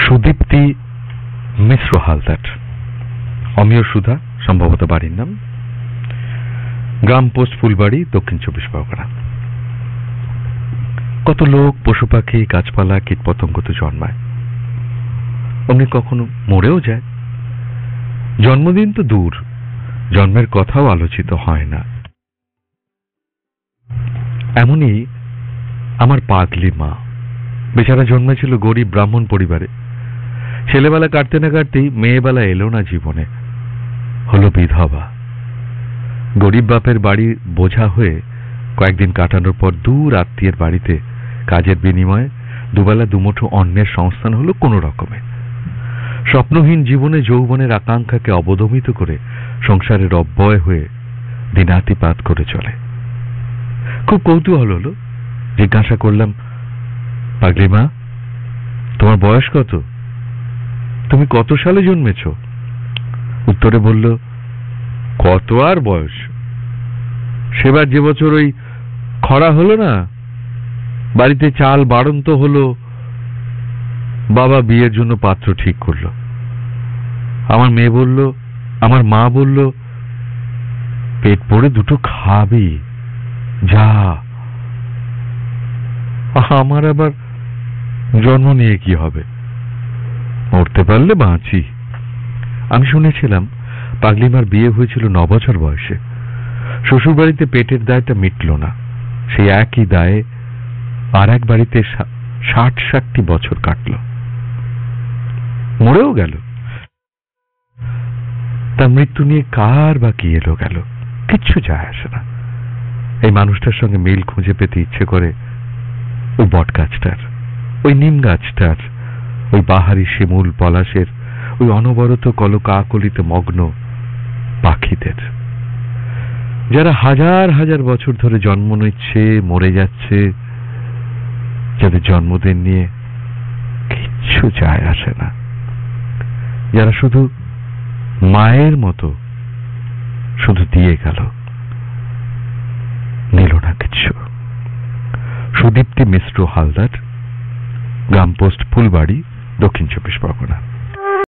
সুদীপ্তি মিশ্র হালদার, অমিয় সুধা সম্ভবত বাড়ির নাম, গ্রাম পোস্ট ফুলবাড়ি, দক্ষিণ 24 পরগনা। কত লোক, পশু পাখি, গাছপালা, কীটপতঙ্গ তো জন্মায়, অমনি কখনো মরেও যায়। জন্মদিন তো দূর, জন্মের কথাও আলোচিত হয় না। এমনই আমার পাগলি মা, বেচারা জন্মেছিল গরিব ব্রাহ্মণ পরিবারে। ছেলেবেলা কাটতে না কাটতেই মেয়েবেলা এলো না জীবনে, হলো বিধবা। গরিব বাপের বাড়ি বোঝা হয়ে কয়েকদিন কাটানোর পর দূর আত্মীয়ের বাড়িতে কাজের বিনিময়ে দুবেলা দুমুঠো অন্নের সংস্থান হলো কোনো রকমে। স্বপ্নহীন জীবনে যৌবনের আকাঙ্ক্ষাকে অবদমিত করে সংসারের অব্যয় হয়ে দিনাতিপাত করে চলে। খুব কৌতূহল হলো, জিজ্ঞাসা করলাম, পাগলি মা, তোমার বয়স কত? তুমি কত সালে জন্মেছ? উত্তরে বলল, কত আর বয়স, সেবার যে বছর ওই খরা হলো না, বাড়িতে চাল বাড়ন্ত হলো, বাবা বিয়ের জন্য পাত্র ঠিক করলো। আমার মা বলল, পেট পড়ে দুটো খাবি, যা। আমার আবার জন্ম নিয়ে কি হবে, মরতে পারলে বাঁচি। আমি শুনেছিলাম পাগলিমার বিয়ে হয়েছিল 9 বছর বয়সে। শ্বশুরবাড়িতে পেটের দায়টা মিটল না, সেই একই দায়ে আর এক বাড়িতে 60-60টি বছর কাটল, মরেও গেল। তার মৃত্যু নিয়ে কার বা কি এলো গেল, কিচ্ছু যায় আসে না। এই মানুষটার সঙ্গে মিল খুঁজে পেতে ইচ্ছে করে ওই বট গাছটার, ওই নিম গাছটার, ওই বাহারি শিমুল পলাশের, ওই অনবরত কলকাকলিতে মগ্ন পাখিদের, যারা হাজার হাজার বছর ধরে জন্ম নিচ্ছে, মরে যাচ্ছে, যাদের জন্মদিন নিয়ে কিচ্ছু যায় আসে না, যারা শুধু মায়ের মতো শুধু দিয়ে গেল, নিল না কিচ্ছু। সুদীপ্তি মিশ্র হালদার, গ্রাম পোস্ট ফুলবাড়ি, দক্ষিণ 24 পরগনা।